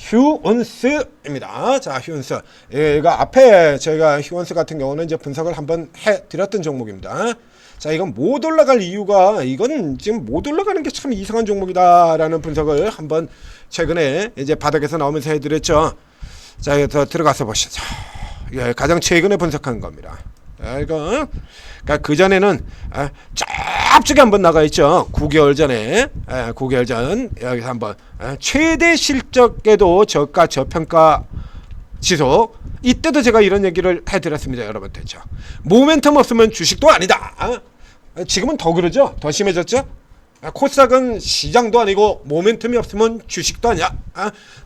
휴온스입니다. 자, 휴온스. 얘가 앞에 제가 휴온스 같은 경우는 이제 분석을 한번 해드렸던 종목입니다. 자, 이건 못 올라갈 이유가, 이건 지금 못 올라가는 게 참 이상한 종목이다라는 분석을 한번 최근에 이제 바닥에서 나오면서 해드렸죠. 자, 여기서 들어가서 보시죠. 예, 가장 최근에 분석한 겁니다. 자, 이거 그러니까 그 전에는 쫙쪽에 한번 나가 있죠. 9개월 전에 9개월 전 여기서 한번 최대 실적에도 저가 저평가 지속, 이때도 제가 이런 얘기를 해드렸습니다. 여러분들. 모멘텀 없으면 주식도 아니다. 지금은 더 그러죠. 더 심해졌죠. 코스닥은 시장도 아니고 모멘텀이 없으면 주식도 아니야.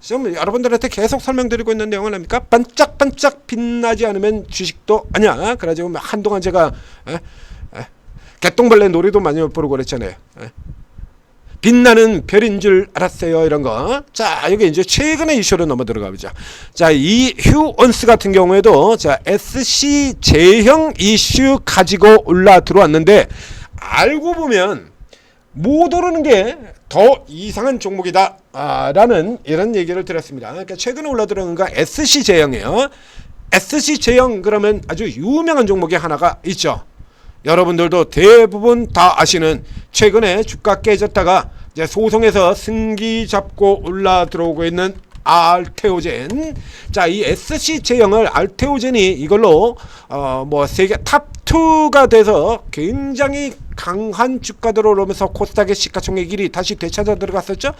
지금 여러분들한테 계속 설명드리고 있는 내용은 뭡니까? 반짝반짝 빛나지 않으면 주식도 아니야. 그래가지고 한동안 제가 개똥벌레 노래도 많이 부르고 그랬잖아요. 빛나는 별인 줄 알았어요. 이런 거. 자, 여기 이제 최근의 이슈로 넘어 들어가 보자. 자, 이 휴온스 같은 경우에도 자, SC 제형 이슈 가지고 올라 들어왔는데, 알고 보면 못 오르는 게 더 이상한 종목이다 라는 이런 얘기를 드렸습니다. 그러니까 최근에 올라 들어간 건 SC 제형이에요. SC 제형 그러면 아주 유명한 종목이 하나가 있죠. 여러분들도 대부분 다 아시는, 최근에 주가 깨졌다가 이제 소송에서 승기 잡고 올라 들어오고 있는 알테오젠. 자, 이 SC 제형을 알테오젠이 이걸로 뭐 세계 탑2가 돼서 굉장히 강한 주가들로 오르면서 코스닥의 시가총액 1위 다시 되찾아 들어갔었죠.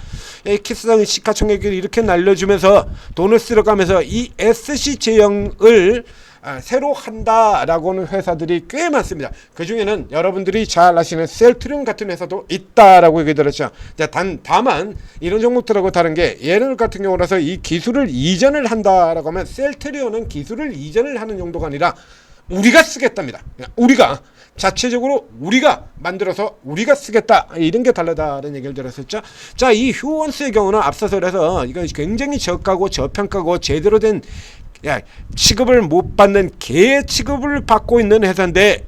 키스당 시가총액을 이렇게 날려주면서 돈을 쓸어가면서 이 SC 제형을 새로 한다라고는 회사들이 꽤 많습니다. 그 중에는 여러분들이 잘 아시는 셀트리온 같은 회사도 있다라고 얘기 들었죠. 다만 이런 종목들하고 다른 게, 얘는 같은 경우라서 이 기술을 이전을 한다라고 하면 셀트리온은 기술을 이전을 하는 용도가 아니라 우리가 쓰겠답니다. 우리가 자체적으로 우리가 만들어서 우리가 쓰겠다, 이런 게 다르다는 얘기를 들었었죠. 자, 이 휴원스의 경우는 앞서서 그래서 이건 굉장히 저가고 저평가고 제대로 된 취급을 못 받는 개 취급을 받고 있는 회사인데,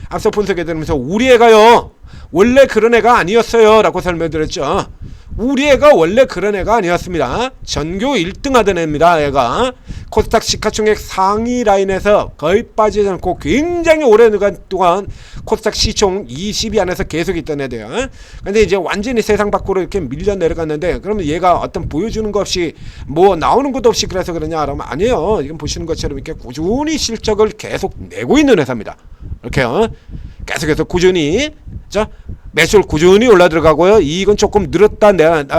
앞서 분석해 드리면서 우리 애가요 원래 그런 애가 아니었어요 라고 설명드렸죠. 우리 애가 원래 그런 애가 아니었습니다. 전교 1등 하던 애입니다. 애가 코스닥 시가총액 상위 라인에서 거의 빠지지 않고 굉장히 오랜 동안 코스닥 시총 20위 안에서 계속 있던 애들요. 근데 이제 완전히 세상 밖으로 이렇게 밀려 내려갔는데, 그러면 얘가 어떤 보여주는 것 없이 뭐 나오는 것도 없이 그래서 그러냐 그러면 아니에요. 지금 보시는 것처럼 이렇게 꾸준히 실적을 계속 내고 있는 회사입니다. 이렇게요. 계속해서 꾸준히 매출 꾸준히 올라 들어가고요. 이익은 조금 늘었다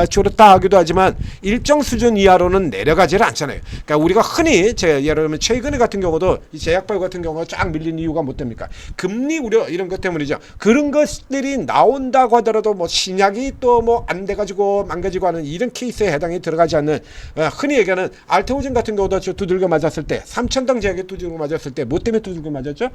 줄었다 하기도 하지만 일정 수준 이하로는 내려가지를 않잖아요. 그러니까 우리가 흔히 예를 들면 최근에 같은 경우도 이 제약바이오 같은 경우가 쫙 밀린 이유가 뭐 됩니까? 금리 우려 이런 것 때문이죠. 그런 것들이 나온다고 하더라도 뭐 신약이 또 뭐 안 돼가지고 망가지고 하는 이런 케이스에 해당이 들어가지 않는, 흔히 얘기하는 알테오젠 같은 경우도 두들겨 맞았을 때, 3,000당 제약에 두들겨 맞았을 때 뭐 때문에 두들겨 맞았죠?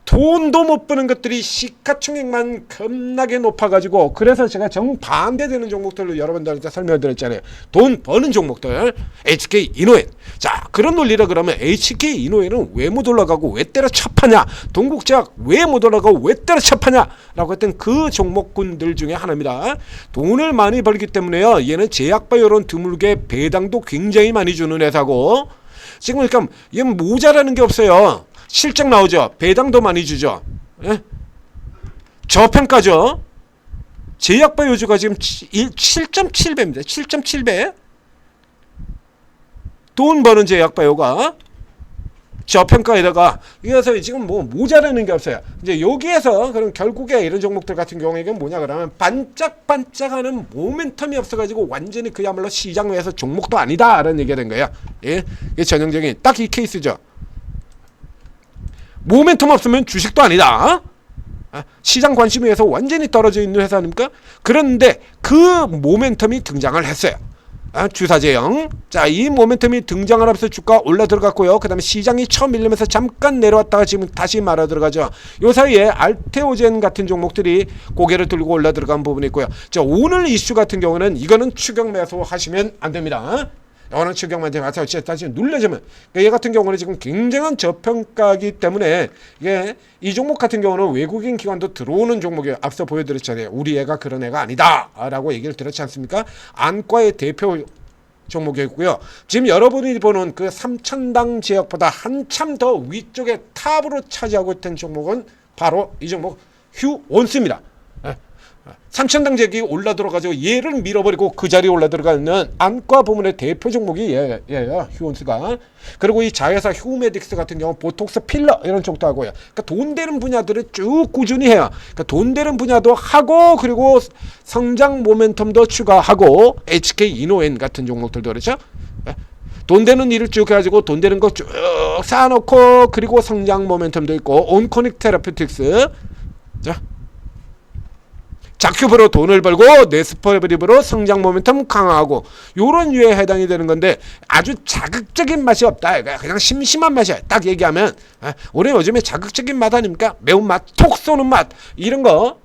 돈도 못 버는 것들이 시가총액만 겁나게 높아가지고, 그래서 제가 정반대되는 종목들로 여러분들한테 설명드렸잖아요. 돈 버는 종목들, HK 이노엔. 자, 그런 논리라 그러면 HK 이노엔은 왜 못 올라가고 왜 때려쳐파냐, 동국제약 왜 못 올라가고 왜 때려쳐파냐 라고 했던 그 종목군들 중에 하나입니다. 돈을 많이 벌기 때문에요, 얘는 제약바이오론 드물게 배당도 굉장히 많이 주는 회사고, 지금 그러니까 얘는 모자라는 게 없어요. 실적 나오죠. 배당도 많이 주죠. 저평가죠. 제약바이오주가 지금 7.7배입니다. 7.7배. 돈 버는 제약바이오가 저평가에다가, 그래서 지금 뭐 모자라는 게 없어요. 이제 여기에서 그럼 결국에 이런 종목들 같은 경우에는 뭐냐 그러면 반짝반짝하는 모멘텀이 없어가지고 완전히 그야말로 시장 외에서 종목도 아니다라는 얘기가 된 거예요. 예, 이게 전형적인 딱 이 케이스죠. 모멘텀 없으면 주식도 아니다. 시장 관심 위에서 완전히 떨어져 있는 회사 아닙니까? 그런데 그 모멘텀이 등장을 했어요. 주사제형. 자, 이 모멘텀이 등장을 하면서 주가 올라 들어갔고요. 그 다음에 시장이 처음 밀리면서 잠깐 내려왔다가 지금 다시 말아 들어가죠. 요 사이에 알테오젠 같은 종목들이 고개를 들고 올라 들어간 부분이 있고요. 자, 오늘 이슈 같은 경우는 이거는 추격 매수 하시면 안 됩니다. 어느 추격만 되면 다시 눌려지면, 얘 같은 경우는 지금 굉장한 저평가이기 때문에, 이게 이 종목 같은 경우는 외국인 기관도 들어오는 종목이에요. 앞서 보여드렸잖아요. 우리 애가 그런 애가 아니다 라고 얘기를 드렸지 않습니까? 안과의 대표 종목이고요. 지금 여러분이 보는 그 3,000당 지역보다 한참 더 위쪽에 탑으로 차지하고 있던 종목은 바로 이 종목 휴원스입니다. 3,000당 지역이 올라 들어가지고 얘를 밀어버리고 그 자리에 올라 들어가는 안과 부문의 대표 종목이 얘예요. 휴원스가. 그리고 이 자회사 휴메딕스 같은 경우 보톡스 필러 이런 쪽도 하고요. 그러니까 돈 되는 분야들을 쭉 꾸준히 해요. 그러니까 돈 되는 분야도 하고 그리고 성장 모멘텀도 추가하고 HK 이노엔 같은 종목들도 그렇죠. 돈 되는 일을 쭉 해가지고 돈 되는 거 쭉 쌓아놓고 그리고 성장 모멘텀도 있고 온코닉 테라피틱스 자 자큐브로 돈을 벌고 네스퍼브립으로 성장 모멘텀 강화하고 요런 유에 해당이 되는 건데 아주 자극적인 맛이 없다. 그냥 심심한 맛이야. 딱 얘기하면 우리 요즘에 자극적인 맛 아닙니까? 매운맛, 톡 쏘는 맛 이런 거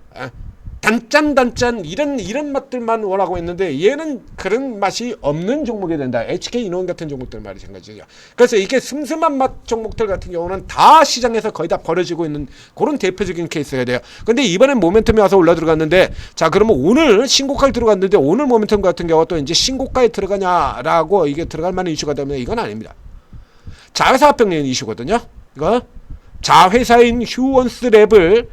단짠 이런 맛들만 원하고 있는데 얘는 그런 맛이 없는 종목이 된다. HK 이노원 같은 종목들 말이죠. 그래서 이게 슴슴한 맛 종목들 같은 경우는 다 시장에서 거의 다 버려지고 있는 그런 대표적인 케이스가 돼요. 근데 이번엔 모멘텀이 와서 올라 들어갔는데 자 그러면 오늘 신고가에 들어갔는데 오늘 모멘텀 같은 경우 또 이제 신고가에 들어가냐라고 이게 들어갈 만한 이슈가 되면 이건 아닙니다. 자회사 합병인 이슈거든요. 이거 자회사인 휴원스랩을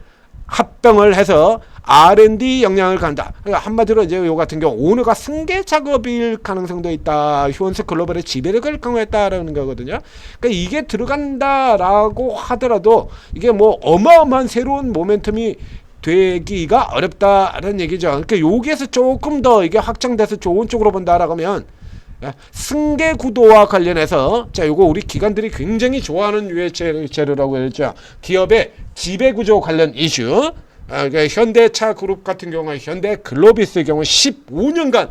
합병을 해서 R&D 역량을 간다. 그러니까 한마디로 이제 요 같은 경우 오너가 승계 작업일 가능성도 있다. 휴원스 글로벌의 지배력을 강화했다라는 거거든요. 그러니까 이게 들어간다라고 하더라도 이게 뭐 어마어마한 새로운 모멘텀이 되기가 어렵다라는 얘기죠. 그러니까 여기에서 조금 더 이게 확장돼서 좋은 쪽으로 본다라고 하면 승계 구도와 관련해서 자 요거 우리 기관들이 굉장히 좋아하는 유해 재료라고 했죠. 기업의 지배 구조 관련 이슈. 그러니까 현대차 그룹 같은 경우는 현대 글로비스의 경우 15년간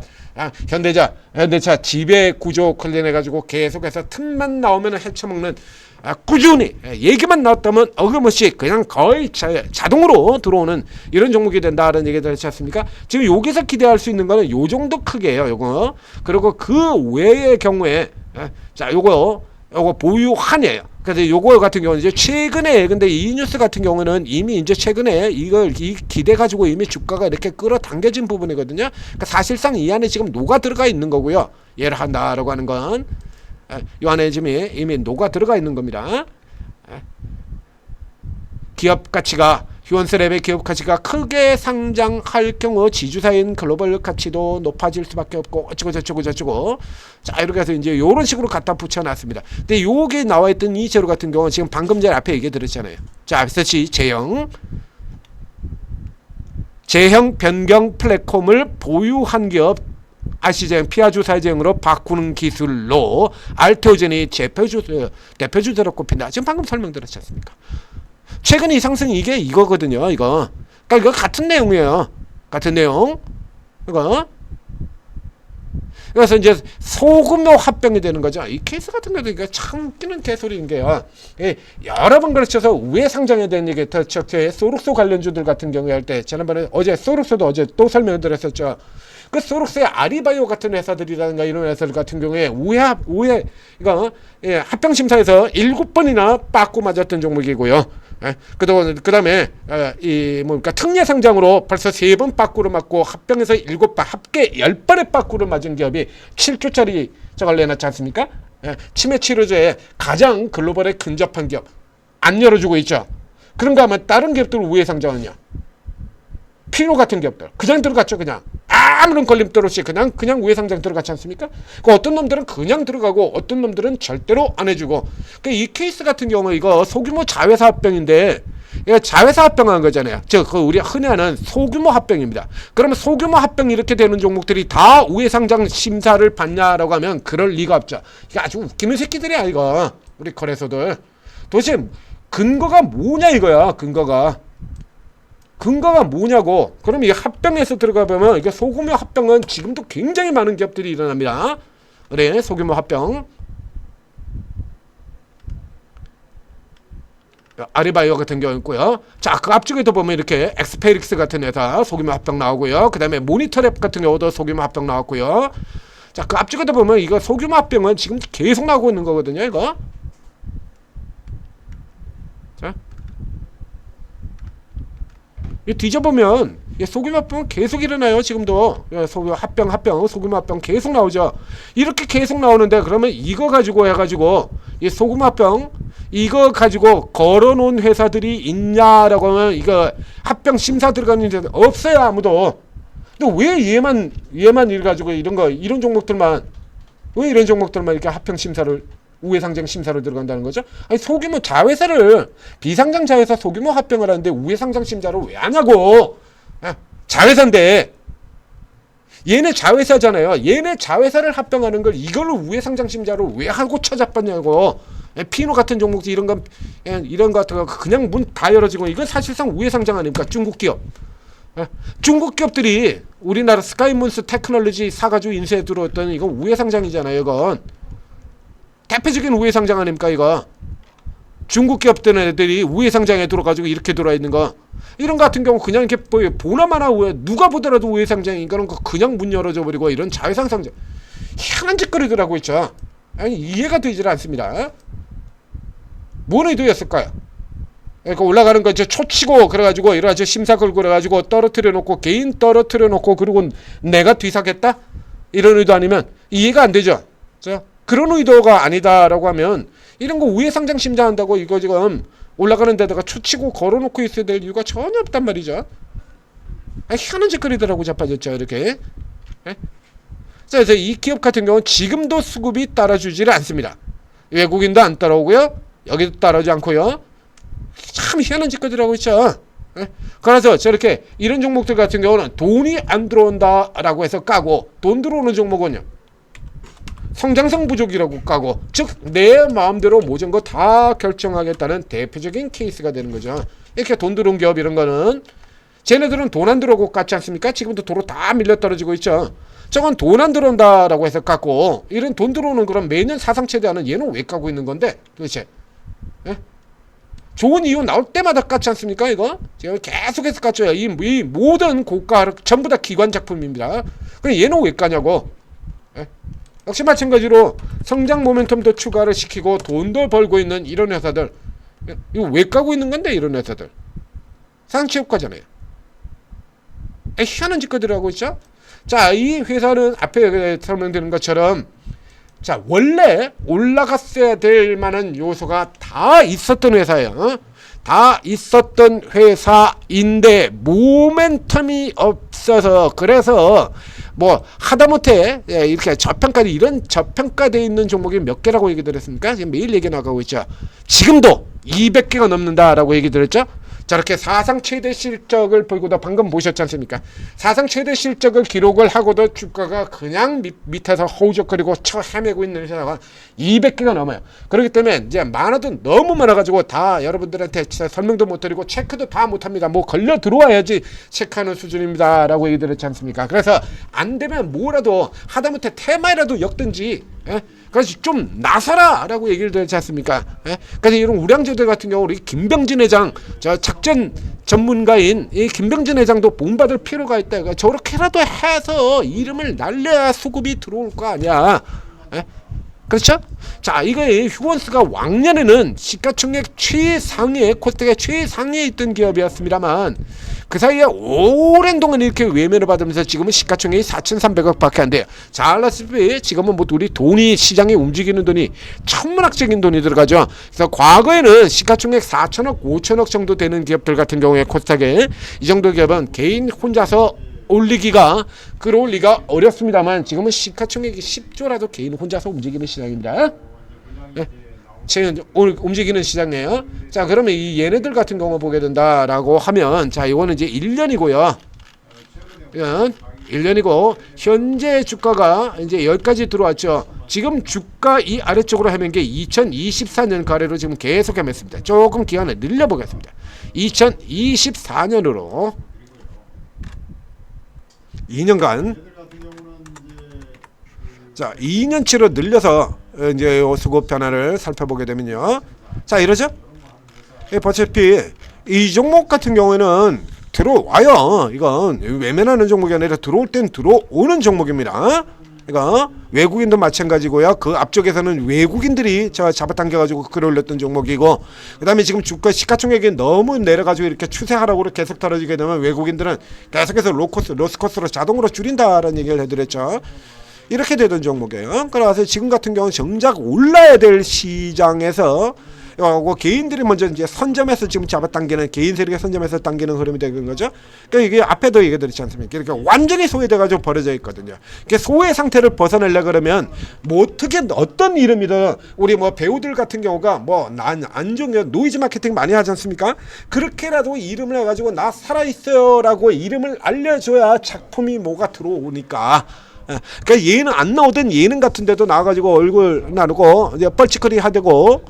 현대차 지배 구조 관련해 가지고 계속해서 틈만 나오면 헤쳐먹는 꾸준히 얘기만 나왔다면 어김없이 그냥 거의 자동으로 들어오는 이런 종목이 된다는 얘기들 했지 않습니까? 지금 여기서 기대할 수 있는 거는 요 정도 크기예요. 요거 그리고 그 외의 경우에 자 요거 보유한이에요. 그래서 요거 같은 경우는 이제 최근에 근데 이 뉴스 같은 경우는 이미 이제 최근에 이걸 기대 가지고 이미 주가가 이렇게 끌어당겨진 부분이거든요. 그러니까 사실상 이 안에 지금 녹아 들어가 있는 거고요. 얘를 한다라고 하는 건 이 안에 지금 이미 녹아 들어가 있는 겁니다. 기업 가치가 휴원스랩의 기업 가치가 크게 상장할 경우 지주사인 글로벌 가치도 높아질 수밖에 없고 어쩌고 저쩌고 자 이렇게 해서 이제 이런 식으로 갖다 붙여놨습니다. 근데 요게 나와있던 이 재료 같은 경우는 지금 방금 전에 앞에 얘기 들었잖아요. 자 SC 제형 변경 플랫폼을 보유한 기업 아시제형 피아주사 제형으로 바꾸는 기술로 알테오젠이 대표주자로 꼽힌다. 지금 방금 설명드렸지 않습니까? 최근 이 상승이 이게 이거거든요. 이거. 그러니까 이거 같은 내용이에요. 같은 내용. 이거. 그래서 이제 소규모 합병이 되는 거죠. 이 케이스 같은 경우도 이게 참 웃기는 개소리인 게요. 여러 번 걸쳐서 우회 상장에 대한 얘기, 특히 소룩소 관련주들 같은 경우에 할 때 지난번에 어제 소룩소도 어제 또 설명을 드렸었죠. 그 소룩스의 아리바이오 같은 회사들이라든가 이런 회사들 같은 경우에 우회 이거 합병 심사에서 7번이나 빠꾸 맞았던 종목이고요. 그다음에 이 뭡니까 특례 상장으로 벌써 3번 빠꾸를 맞고 합병에서 7번 합계 10번의 빠꾸를 맞은 기업이 7조짜리 저걸 내놨지 않습니까? 치매 치료제에 가장 글로벌에 근접한 기업 안 열어주고 있죠. 그런가 하면 다른 기업들 우회 상장은요. 피노 같은 기업들 그냥 들어갔죠. 그냥 아무런 걸림돌 없이 그냥 우회 상장 들어갔지 않습니까? 어떤 놈들은 그냥 들어가고 어떤 놈들은 절대로 안 해주고 이 케이스 같은 경우 이거 소규모 자회사 합병인데 이거 자회사 합병한 거잖아요. 그 우리 흔히 하는 소규모 합병입니다. 그러면 소규모 합병 이렇게 되는 종목들이 다 우회 상장 심사를 받냐라고 하면 그럴 리가 없죠. 이게 아주 웃기는 새끼들이야 이거 우리 거래소들. 도대체 근거가 뭐냐 이거야. 근거가 뭐냐고. 그럼 이 합병에서 들어가 보면 이게 소규모 합병은 지금도 굉장히 많은 기업들이 일어납니다. 그래 소규모 합병. 아리바이오 같은 경우 있고요. 자, 그 앞쪽에도 보면 이렇게 엑스페릭스 같은 회사 소규모 합병 나오고요. 그 다음에 모니터랩 같은 경우도 소규모 합병 나왔고요. 자, 그 앞쪽에도 보면 이거 소규모 합병은 지금 계속 나오고 있는 거거든요. 이거. 자. 이 뒤져보면 소규모 합병은 계속 일어나요. 지금도 소규모 합병 소규모 합병 계속 나오죠. 이렇게 계속 나오는데 그러면 이거 가지고 해가지고 이 소규모 합병 이거 가지고 걸어놓은 회사들이 있냐라고 하면 이거 합병 심사 들어가는 데는 없어요. 아무도. 근데 왜 얘만 이래가지고 이런 종목들만 왜 이런 종목들만 이렇게 합병 심사를 우회상장 심사를 들어간다는 거죠? 아니 소규모 자회사를 비상장 자회사 소규모 합병을 하는데 우회상장 심사를 왜 하냐고. 자회사인데 얘네 자회사잖아요. 얘네 자회사를 합병하는 걸 이걸로 우회상장 심사를 왜 하고 찾아봤냐고. 피노 같은 종목들 이런 거 같은 거 그냥 문 다 열어지고 이건 사실상 우회상장 아닙니까? 중국 기업. 중국 기업들이 우리나라 스카이문스 테크놀로지 사가지고 인수해 들어왔던 이건 우회상장이잖아요. 이건 대표적인 우회상장 아닙니까? 이거 중국 기업들 애들이 우회상장에 들어가지고 이렇게 들어와 있는 거 이런 거 같은 경우 그냥 이렇게 보나마나 누가 보더라도 우회상장이니까 그냥 문 열어줘 버리고 이런 자회상상장 희한한 짓거리들 하고 있죠. 아니 이해가 되질 않습니다. 뭔 의도였을까요? 그러니까 올라가는 거 이제 초치고 그래가지고 이런 심사 걸고 그래가지고 떨어뜨려 놓고 개인 떨어뜨려 놓고 그리고 내가 뒤사겠다 이런 의도 아니면 이해가 안 되죠. 그런 의도가 아니다라고 하면 이런 거 우회상장 심사한다고 이거 지금 올라가는 데다가 초치고 걸어놓고 있어야 될 이유가 전혀 없단 말이죠. 희한한 짓거리더라고 자빠졌죠 이렇게. 그래서 이 기업 같은 경우는 지금도 수급이 따라주지를 않습니다. 외국인도 안 따라오고요. 여기도 따라오지 않고요. 참 희한한 짓거리라고 있죠. 그래서 저렇게 이런 종목들 같은 경우는 돈이 안 들어온다라고 해서 까고 돈 들어오는 종목은요 성장성 부족이라고 까고 즉 내 마음대로 모든 거 다 결정하겠다는 대표적인 케이스가 되는 거죠. 이렇게 돈 들어온 기업 이런 거는 쟤네들은 돈 안 들어오고 깠지 않습니까? 지금도 도로 다 밀려 떨어지고 있죠. 저건 돈 안 들어온다라고 해서 깠고 이런 돈 들어오는 그런 매년 사상 최대하는 얘는 왜 까고 있는 건데 도대체? 좋은 이유 나올 때마다 깠지 않습니까? 이거 제가 계속해서 깠죠. 이 모든 고가 전부 다 기관 작품입니다. 그럼 얘는 왜 까냐고. 역시 마찬가지로 성장 모멘텀도 추가를 시키고 돈도 벌고 있는 이런 회사들 이거 왜 까고 있는 건데 이런 회사들 상체효과잖아요. 희한한 짓거리를 하고 있죠. 자, 이 회사는 앞에 설명드린 것처럼 자 원래 올라갔어야 될 만한 요소가 다 있었던 회사예요. 다 있었던 회사인데 모멘텀이 없어서 그래서 뭐 하다못해 이렇게 저평가돼 이런 저평가되어 있는 종목이 몇 개라고 얘기 드렸습니까? 지금 매일 얘기 나가고 있죠. 지금도 200개가 넘는다라고 얘기 드렸죠. 저렇게 사상 최대 실적을 보고도 방금 보셨지 않습니까? 사상 최대 실적을 기록을 하고도 주가가 그냥 밑에서 허우적거리고 헤매고 있는 회사가 200개가 넘어요. 그렇기 때문에 이제 많아도 너무 많아가지고 다 여러분들한테 설명도 못 드리고 체크도 다 못합니다. 뭐 걸려 들어와야지 체크하는 수준입니다 라고 얘기 드렸지 않습니까? 그래서 안 되면 뭐라도 하다못해 테마이라도 엮든지 그래서 좀 나서라 라고 얘기를 드렸지 않습니까? 그래서 이런 우량주들 같은 경우 우리 김병진 회장 저 작전 전문가인 이 김병진 회장도 본받을 필요가 있다. 그러니까 저렇게라도 해서 이름을 날려야 수급이 들어올 거 아니야. 그렇죠? 자, 이거 휴원스가 왕년에는 시가총액 최상위에 코스닥의 최상위에 있던 기업이었습니다만 그 사이에 오랜 동안 이렇게 외면을 받으면서 지금은 시가총액이 4,300억 밖에 안 돼요. 잘 알다시피 지금은 뭐 우리 돈이 시장에 움직이는 돈이 천문학적인 돈이 들어가죠. 그래서 과거에는 시가총액 4천억 5천억 정도 되는 기업들 같은 경우에 코스닥에 이 정도 기업은 개인 혼자서 올리기가 끌어올리기가 어렵습니다만 지금은 시가총액이 10조라도 개인 혼자서 움직이는 시장입니다. 오늘 움직이는 시장이에요. 자, 그러면 이 얘네들 같은 경우 보게 된다라고 하면 자, 이거는 이제 1년이고요. 1년이고 현재 주가가 이제 여기까지 들어왔죠. 지금 주가 이 아래쪽으로 헤맨 게 2024년 가래로 지금 계속 헤맸습니다. 조금 기간을 늘려보겠습니다. 2024년으로 2년간 자 2년치로 늘려서 이제 수급 변화를 살펴보게 되면요. 자 이러죠. 어차피 이 종목 같은 경우에는 들어와요. 이건 외면하는 종목이 아니라 들어올 땐 들어오는 종목입니다. 이거 외국인도 마찬가지고요. 그 앞쪽에서는 외국인들이 잡아당겨가지고 끌어올렸던 종목이고, 그다음에 지금 주가 시가총액이 너무 내려가지고 이렇게 추세하락으로 계속 떨어지게 되면 외국인들은 계속해서 로스코스로 자동으로 줄인다라는 얘기를 해드렸죠. 이렇게 되던 종목이에요. 그래서 지금 같은 경우는 정작 올라야 될 시장에서 개인들이 먼저 이제 선점해서 지금 잡아당기는, 개인 세력의 선점해서 당기는 흐름이 되는 거죠. 그러니까 이게 앞에도 얘기드렸지 않습니까? 이렇게 완전히 소외돼가지고 버려져 있거든요. 이게 소외 상태를 벗어내려 그러면 뭐 어떻게 어떤 이름이든, 우리 뭐 배우들 같은 경우가 뭐 난 안중에 노이즈 마케팅 많이 하지 않습니까? 그렇게라도 이름을 해가지고 나 살아있어요라고 이름을 알려줘야 작품이 뭐가 들어오니까. 그러니까 예능 안 나오던 예능 같은 데도 나와가지고 얼굴 나누고 이제 뻘짓거리 하되고,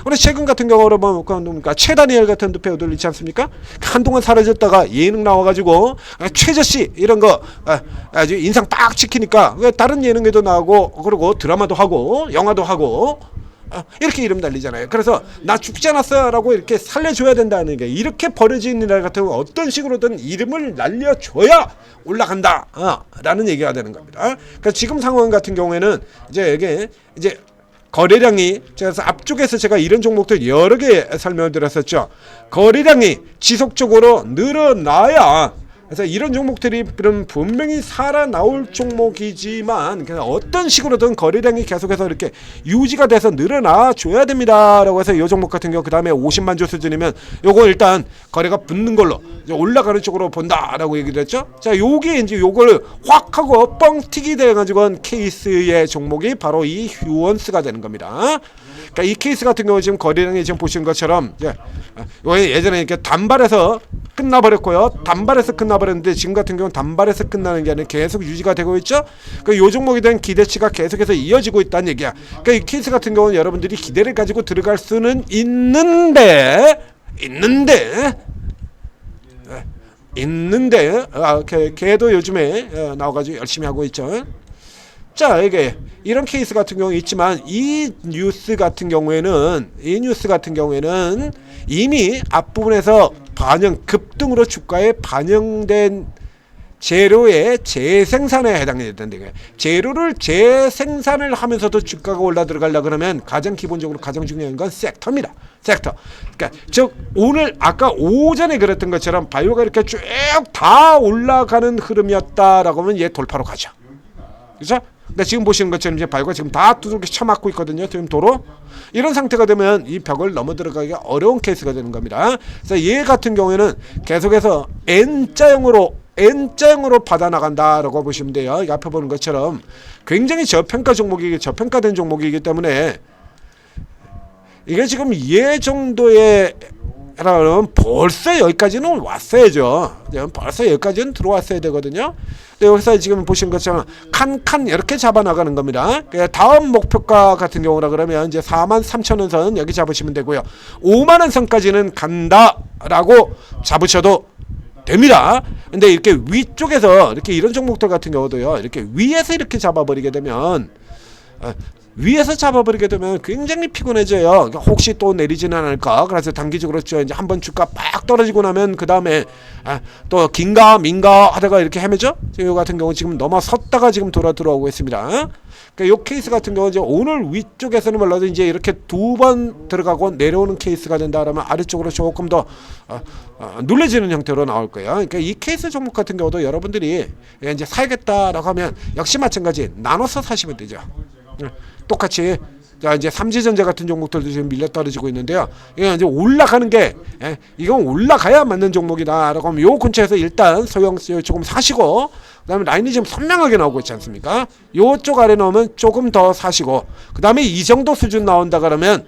우리 최근 같은 경우로 보면 최다니엘 같은 배우들 있지 않습니까? 한동안 사라졌다가 예능 나와가지고 최저씨 이런 거 아주 인상 빡 찍히니까 다른 예능에도 나오고, 그리고 드라마도 하고 영화도 하고 이렇게 이름 달리잖아요. 그래서 나 죽지 않았어 라고 이렇게 살려줘야 된다는 게, 이렇게 버려진 일 같은 경우 어떤 식으로든 이름을 날려줘야 올라간다 라는 얘기가 되는 겁니다. 그러니까 지금 상황 같은 경우에는 이제 이게 이제 거래량이, 그래서 앞쪽에서 제가 이런 종목들 여러 개 설명을 드렸었죠. 거래량이 지속적으로 늘어나야, 그래서 이런 종목들이 분명히 살아나올 종목이지만, 그냥 어떤 식으로든 거래량이 계속해서 이렇게 유지가 돼서 늘어나 줘야 됩니다 라고 해서 이 종목 같은 경우 그 다음에 50만 주 수준이면 요거 일단 거래가 붙는 걸로 이제 올라가는 쪽으로 본다 라고 얘기를 했죠. 자, 요게 이제 요걸 확 하고 뻥튀기 돼가지고 케이스의 종목이 바로 이 휴원스가 되는 겁니다. 그러니까 이 케이스 같은 경우 지금 거래량이 지금 보시는 것처럼 예전에 이렇게 단발에서 끝나버렸고요. 단발에서 끝나버렸는데 지금 같은 경우는 단발에서 끝나는 게 아니라 계속 유지가 되고 있죠. 그러니까 요 종목에 대한 기대치가 계속해서 이어지고 있다는 얘기야. 그러니까 이 케이스 같은 경우는 여러분들이 기대를 가지고 들어갈 수는 있는데 걔도 요즘에 나와가지고 열심히 하고 있죠. 자, 이게 이런 케이스 같은 경우 있지만, 이 뉴스 같은 경우에는 이미 앞부분에서 급등으로 주가에 반영된 재료의 재생산에 해당이 된다. 재료를 재생산을 하면서도 주가가 올라 들어가려고 그러면 가장 기본적으로 가장 중요한 건 섹터입니다. 섹터. 그러니까 즉 오늘 아까 오전에 그랬던 것처럼 바이오가 이렇게 쭉 다 올라가는 흐름이었다라고 하면 얘 돌파로 가죠. 그렇죠? 그러니까 지금 보시는 것처럼 이제 바이오가 지금 다 두들겨 쳐맞고 있거든요. 지금 도로. 이런 상태가 되면 이 벽을 넘어 들어가기가 어려운 케이스가 되는 겁니다. 그래서 얘 같은 경우에는 계속해서 N자형으로 받아나간다라고 보시면 돼요. 앞에 보는 것처럼 굉장히 저평가된 종목이기 때문에 이게 지금 얘 정도의 라면 벌써 여기까지는 왔어야죠. 벌써 여기까지는 들어왔어야 되거든요. 근데 여기서 지금 보시는 것처럼 칸 이렇게 잡아나가는 겁니다. 다음 목표가 같은 경우라 그러면 이제 43,000원 선 여기 잡으시면 되고요. 5만원 선까지는 간다라고 잡으셔도 됩니다. 근데 이렇게 위쪽에서 이렇게 이런 종목들 같은 경우도요, 이렇게 위에서 이렇게 잡아버리게 되면 굉장히 피곤해져요. 혹시 또 내리지는 않을까. 그래서 단기적으로 이제 한번 주가 빡 떨어지고 나면 그 다음에 또 긴가 민가 하다가 이렇게 헤매죠. 이 같은 경우 지금 넘어섰다가 지금 들어오고 있습니다. 그러니까 이 케이스 같은 경우 이제 오늘 위쪽에서는 몰라도 이제 이렇게 두 번 들어가고 내려오는 케이스가 된다라면 아래쪽으로 조금 더 눌려지는 형태로 나올 거예요. 그러니까 이 케이스 종목 같은 경우도 여러분들이 이제 사야겠다라고 하면 역시 마찬가지 나눠서 사시면 되죠. 똑같이 자 이제 삼지전자 같은 종목들도 지금 밀려 떨어지고 있는데요. 이게 이제 올라가는 게 이건 올라가야 맞는 종목이다라고 하면 요 근처에서 일단 소형 조금 사시고, 그다음에 라인이 지금 선명하게 나오고 있지 않습니까? 요쪽 아래 나오면 조금 더 사시고, 그다음에 이 정도 수준 나온다 그러면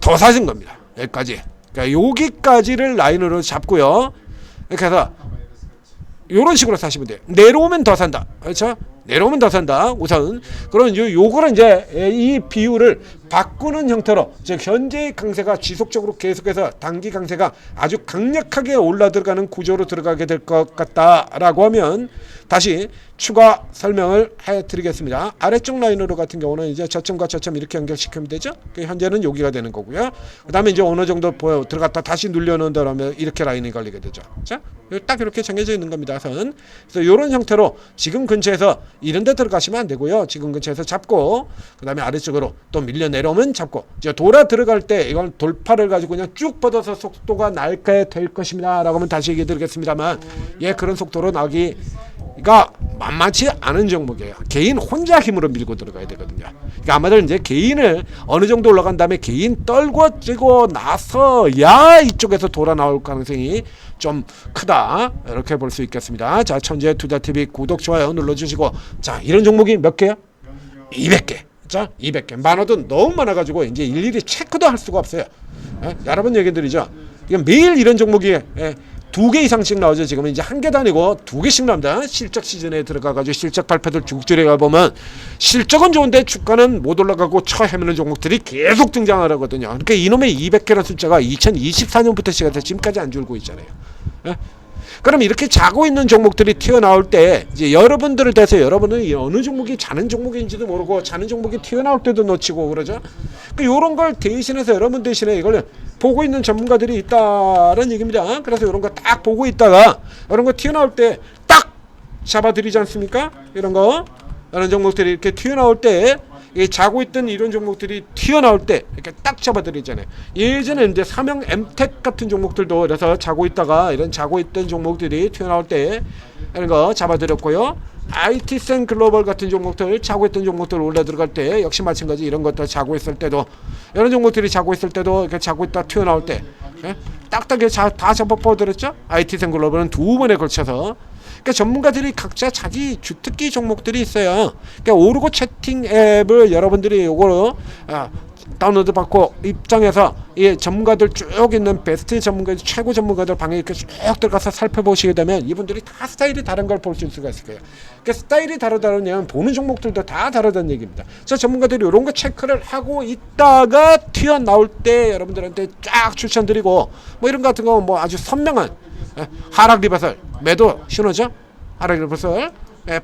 더 사신 겁니다. 여기까지. 그러니까 여기까지를 라인으로 잡고요. 이렇게 해서 요런 식으로 사시면 돼요. 내려오면 더 산다. 그렇죠? 내려오면 더 산다. 우선. 그럼 요거는 이제 이 비율을 바꾸는 형태로, 즉 현재의 강세가 지속적으로 계속해서 단기 강세가 아주 강력하게 올라 들어가는 구조로 들어가게 될 것 같다라고 하면 다시 추가 설명을 해드리겠습니다. 아래쪽 라인으로 같은 경우는 이제 저점과 저점 이렇게 연결시키면 되죠. 현재는 여기가 되는 거고요. 그 다음에 이제 어느 정도 들어갔다 다시 눌려놓은 다음에 이렇게 라인이 걸리게 되죠. 자, 딱 이렇게 정해져 있는 겁니다. 선. 그래서 이런 형태로 지금 근처에서 이런 데 들어가시면 안 되고요. 지금 근처에서 잡고 그 다음에 아래쪽으로 또 밀려 내려오면 잡고 이제 돌아 들어갈 때 이건 돌파를 가지고 그냥 쭉 뻗어서 속도가 날게 될 것입니다. 라고 하면 다시 얘기해 드리겠습니다만 예, 그런 속도로 나기가 만만치 않은 종목이에요. 개인 혼자 힘으로 밀고 들어가야 되거든요. 그러니까 아마들 이제 개인을 어느 정도 올라간 다음에 개인 떨궈지고 나서야 이쪽에서 돌아 나올 가능성이 좀 크다. 이렇게 볼 수 있겠습니다. 자, 천재 투자TV 구독, 좋아요 눌러주시고 자, 이런 종목이 몇 개야? 200개. 자, 200개. 많아도 너무 많아가지고 이제 일일이 체크도 할 수가 없어요. 여러 번 얘기 드리죠. 매일 이런 종목이 2개 이상씩 나오죠. 지금은 이제 한 개도 아니고 2개씩 나옵니다. 실적 시즌에 들어가가지고 실적 발표들 쭉 들어가보면 실적은 좋은데 주가는 못 올라가고 처 헤매는 종목들이 계속 등장을 하거든요. 그러니까 이놈의 200개라는 숫자가 2024년부터 시작해서 지금까지 안 줄고 있잖아요. 그럼 이렇게 자고 있는 종목들이 튀어나올 때 이제 여러분들을 대해서 여러분은 어느 종목이 자는 종목인지도 모르고 자는 종목이 튀어나올 때도 놓치고 그러죠. 이런 걸 대신해서 여러분 대신에 이걸 보고 있는 전문가들이 있다는 얘기입니다. 그래서 이런 거 딱 보고 있다가 이런 거 튀어나올 때 딱 잡아드리지 않습니까? 이런 종목들이 이렇게 튀어나올 때 자고 있던 이런 종목들이 튀어나올 때 이렇게 딱 잡아드리잖아요. 예전에 이제 삼형 엠텍 같은 종목들도 그래서 자고 있다가 이런 자고 있던 종목들이 튀어나올 때 이런 거 잡아드렸고요. IT센 글로벌 같은 종목들 자고 있던 종목들 올라 들어갈 때 역시 마찬가지 이런 것들 자고 있을 때도 이런 종목들이 자고 있을 때도 이렇게 자고 있다 튀어나올 때 딱딱하게 다 잡아버렸죠. IT센 글로벌은 2번에 걸쳐서. 그러니까 전문가들이 각자 자기 주특기 종목들이 있어요. 그러니까 오르고 채팅 앱을 여러분들이 요거로 다운로드 받고 입장해서 이 전문가들 쭉 있는 베스트 전문가들 최고 전문가들 방에 이렇게 쭉 들어가서 살펴보시게 되면 이분들이 다 스타일이 다른 걸 볼 수가 있을 거예요. 그러니까 스타일이 다르다면 보는 종목들도 다 다르다는 얘기입니다. 그래서 전문가들이 이런 거 체크를 하고 있다가 튀어나올 때 여러분들한테 쫙 추천드리고 뭐 이런 거 같은 거 뭐 아주 선명한 하락 리버설 매도 신호죠. 하락 리버설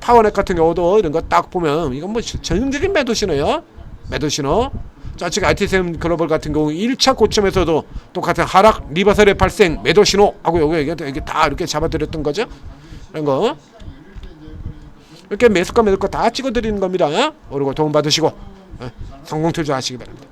파워넷 같은 경우도 이런 거 딱 보면 이건 뭐 전형적인 매도 신호예요. 매도 신호. 자, 지금 IT센 글로벌 같은 경우 1차 고점에서도 똑같은 하락 리버설의 발생 매도 신호하고 여기 다 이렇게 잡아드렸던 거죠. 이런 거 이렇게 매수가 매도가 다 찍어드리는 겁니다. 그리고 도움 받으시고 성공 투자하시기 바랍니다.